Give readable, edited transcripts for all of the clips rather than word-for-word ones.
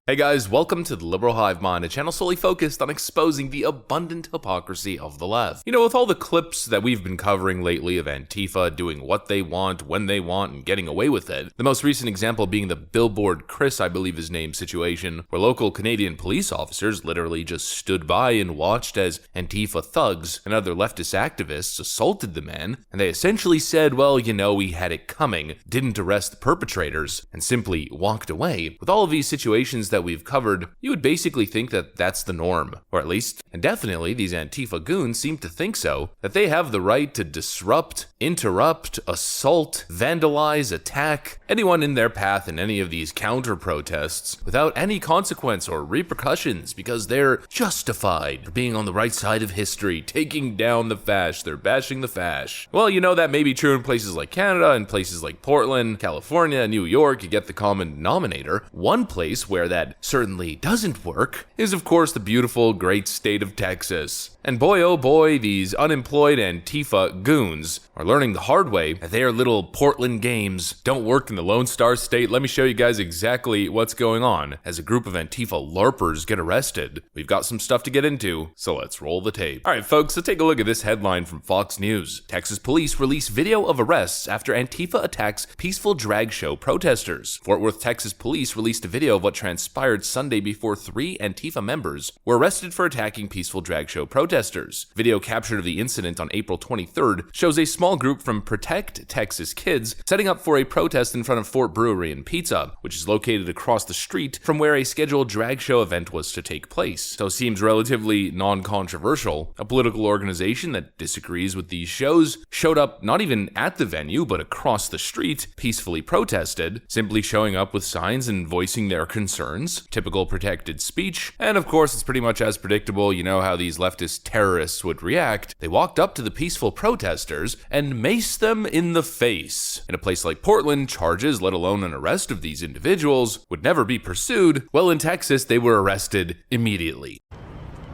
Hey guys, welcome to the Liberal Hive Mind, a channel solely focused on exposing the abundant hypocrisy of the left. You know, with all the clips that we've been covering lately of Antifa doing what they want, when they want, and getting away with it, the most recent example being the Billboard Chris, I believe his name, situation, where local Canadian police officers literally just stood by and watched as Antifa thugs and other leftist activists assaulted the man, and they essentially said, well, you know, we had it coming, didn't arrest the perpetrators, and simply walked away. With all of these situations that we've covered, you would basically think that that's the norm, or at least, and definitely these Antifa goons seem to think so, that they have the right to disrupt, interrupt, assault, vandalize, attack anyone in their path in any of these counter-protests without any consequence or repercussions because they're justified for being on the right side of history, taking down the fash, they're bashing the fash. Well, you know, that may be true in places like Canada, in places like Portland, California, New York, you get the common denominator. One place where that certainly doesn't work is, of course, the beautiful, great state of Texas. And boy, oh boy, these unemployed Antifa goons are learning the hard way that their little Portland games don't work in the Lone Star State. Let me show you guys exactly what's going on as a group of Antifa LARPers get arrested. We've got some stuff to get into, so let's roll the tape. Alright folks, let's take a look at this headline from Fox News. Texas police release video of arrests after Antifa attacks peaceful drag show protesters. Fort Worth, Texas police released a video of what transpired Sunday before 3 Antifa members were arrested for attacking peaceful drag show protesters. Video captured of the incident on April 23rd shows a small group from Protect Texas Kids setting up for a protest in front of Fort Brewery and Pizza, which is located across the street from where a scheduled drag show event was to take place. So it seems relatively non-controversial. A political organization that disagrees with these shows showed up not even at the venue but across the street, peacefully protested, simply showing up with signs and voicing their concerns. Typical protected speech. And of course, it's pretty much as predictable. You know how these leftist terrorists would react. They walked up to the peaceful protesters and maced them in the face. In a place like Portland, charges, let alone an arrest of these individuals, would never be pursued. Well, in Texas, they were arrested immediately.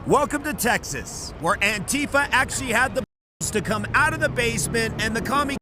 Welcome to Texas, where Antifa actually had the balls to come out of the basement and the commie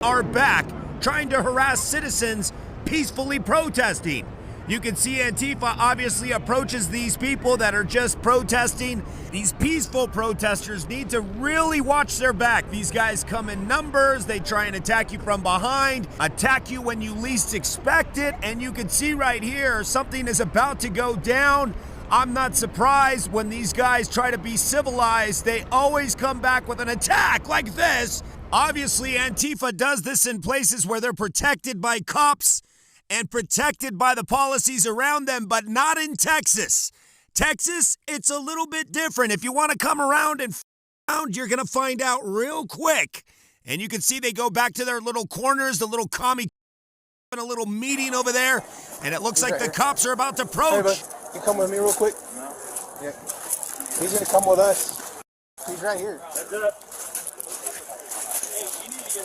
are back trying to harass citizens peacefully protesting. You can see Antifa obviously approaches these people that are just protesting. These peaceful protesters need to really watch their back. These guys come in numbers, they try and attack you from behind, attack you when you least expect it, and you can see right here, something is about to go down. I'm not surprised when these guys try to be civilized, they always come back with an attack like this. Obviously, Antifa does this in places where they're protected by cops and protected by the policies around them, but not in Texas. Texas, it's a little bit different. If you want to come around and you're going to find out real quick. And you can see they go back to their little corners, the little commie in a little meeting over there, and it looks like the cops are about to approach. Hey, bud, you come with me real quick? No. Yeah. He's going to come with us. He's right here. That's it.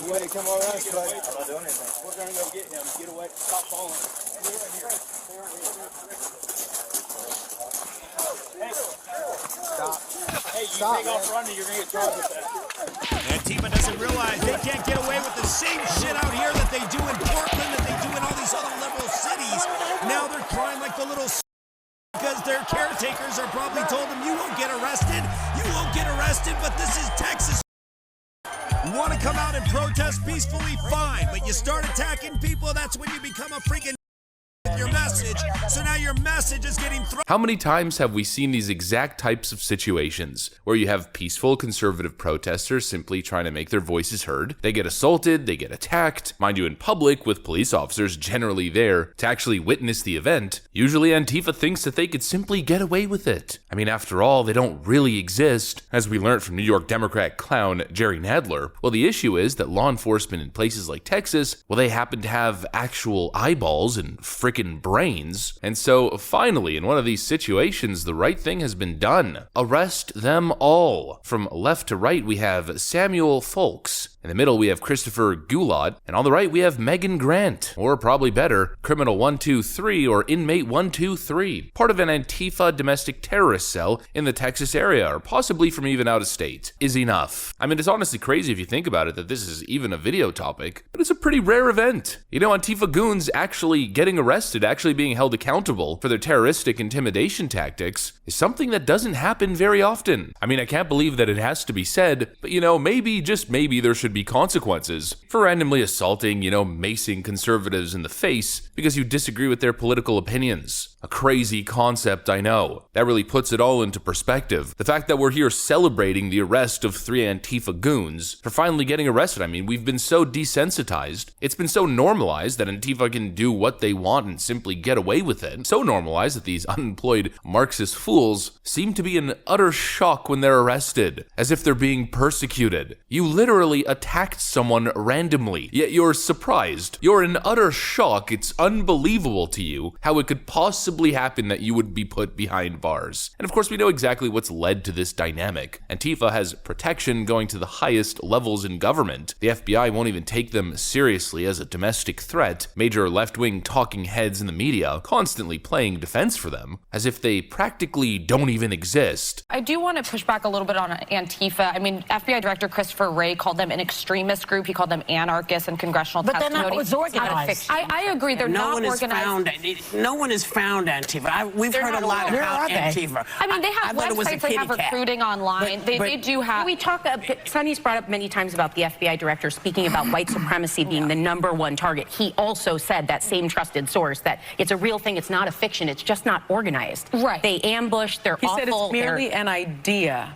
You need to come over us, bud. I'm not doing anything. We're going to go get him. Get away. Stop falling. Stay right here. Stop. Hey, you take off running, you're going to get charged with that. Antifa doesn't realize they can't get away with the same shit out here that they do in Portland, that they do in all these other liberal cities. Now they're crying like the little because their caretakers are probably told them, you won't get arrested, but this is Texas. You want to come out and protest peacefully, fine, but you start attacking people, that's when you become a freaking with your message. So now your message is getting thrown. How many times have we seen these exact types of situations where you have peaceful conservative protesters simply trying to make their voices heard? They get assaulted, they get attacked, mind you in public with police officers generally there to actually witness the event. Usually Antifa thinks that they could simply get away with it. I mean, after all, they don't really exist, as we learned from New York Democrat clown Jerry Nadler. Well, the issue is that law enforcement in places like Texas, well, they happen to have actual eyeballs and frickin' brains. And so finally, in one of these situations, the right thing has been done. Arrest them all. From left to right, we have Samuel Folks, In the middle, we have Christopher Goulart, and on the right, we have Megan Grant, or probably better, Criminal 123 or Inmate 123, part of an Antifa domestic terrorist cell in the Texas area, or possibly from even out of state, is enough. I mean, it's honestly crazy if you think about it that this is even a video topic, but it's a pretty rare event. You know, Antifa goons actually getting arrested, actually being held accountable for their terroristic intimidation tactics is something that doesn't happen very often. I mean, I can't believe that it has to be said, but you know, maybe, just maybe, there should be consequences for randomly assaulting, you know, macing conservatives in the face because you disagree with their political opinions. A crazy concept, I know. That really puts it all into perspective. The fact that we're here celebrating the arrest of 3 Antifa goons for finally getting arrested. I mean, we've been so desensitized. It's been so normalized that Antifa can do what they want and simply get away with it. So normalized that these unemployed Marxist fools seem to be in utter shock when they're arrested, as if they're being persecuted. You literally attacked someone randomly, yet you're surprised. You're in utter shock. It's unbelievable to you how it could possibly happen that you would be put behind bars. And of course, we know exactly what's led to this dynamic. Antifa has protection going to the highest levels in government. The FBI won't even take them seriously as a domestic threat. Major left-wing talking heads in the media constantly playing defense for them, as if they practically don't even exist. I do want to push back a little bit on Antifa. I mean, FBI Director Christopher Wray called them an extremist group. He called them anarchists in congressional testimony. But they're not organized. I agree. They're not organized. No one has found Antifa. We've heard a lot about Antifa. I mean, they have websites, they have recruiting online. They do have. We talk, Sonny's brought up many times about the FBI director speaking about white supremacy being the #1 target. He also said, that same trusted source, that it's a real thing, it's not a fiction, it's just not organized. Right. They ambush, they're awful. He said it's merely an idea.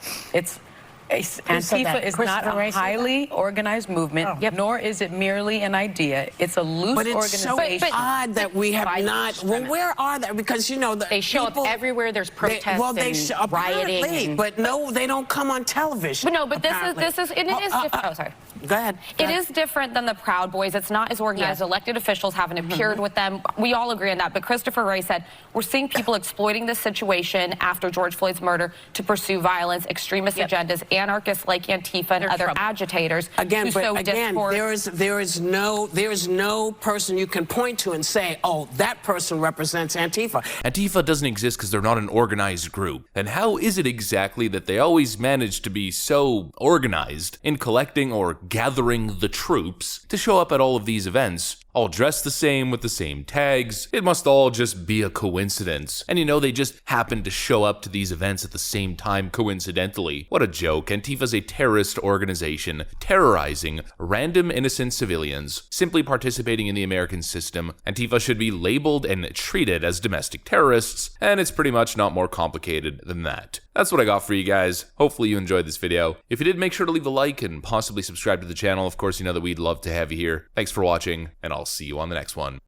Antifa is not a highly organized movement, nor is it merely an idea. It's a loose organization. But it's so odd that we have not. Well, where are they? Because you know they show up everywhere. There's protests and rioting. But no, they don't come on television. But no, but this is it is different. Oh, sorry. Go ahead. It is different than the Proud Boys. It's not as organized. Elected officials haven't appeared with them. We all agree on that. But Christopher Wray said, we're seeing people exploiting this situation after George Floyd's murder to pursue violence, extremist agendas, anarchists like Antifa and other agitators. Again, there is no person you can point to and say, oh, that person represents Antifa. Antifa doesn't exist because they're not an organized group. And how is it exactly that they always manage to be so organized in collecting or gathering the troops to show up at all of these events, all dressed the same with the same tags? It must all just be a coincidence. And you know, they just happen to show up to these events at the same time coincidentally. What a joke. Antifa's a terrorist organization terrorizing random innocent civilians simply participating in the American system. Antifa should be labeled and treated as domestic terrorists, and it's pretty much not more complicated than that. That's what I got for you guys. Hopefully you enjoyed this video. If you did, make sure to leave a like and possibly subscribe to the channel. Of course, you know that we'd love to have you here. Thanks for watching, and I'll see you on the next one.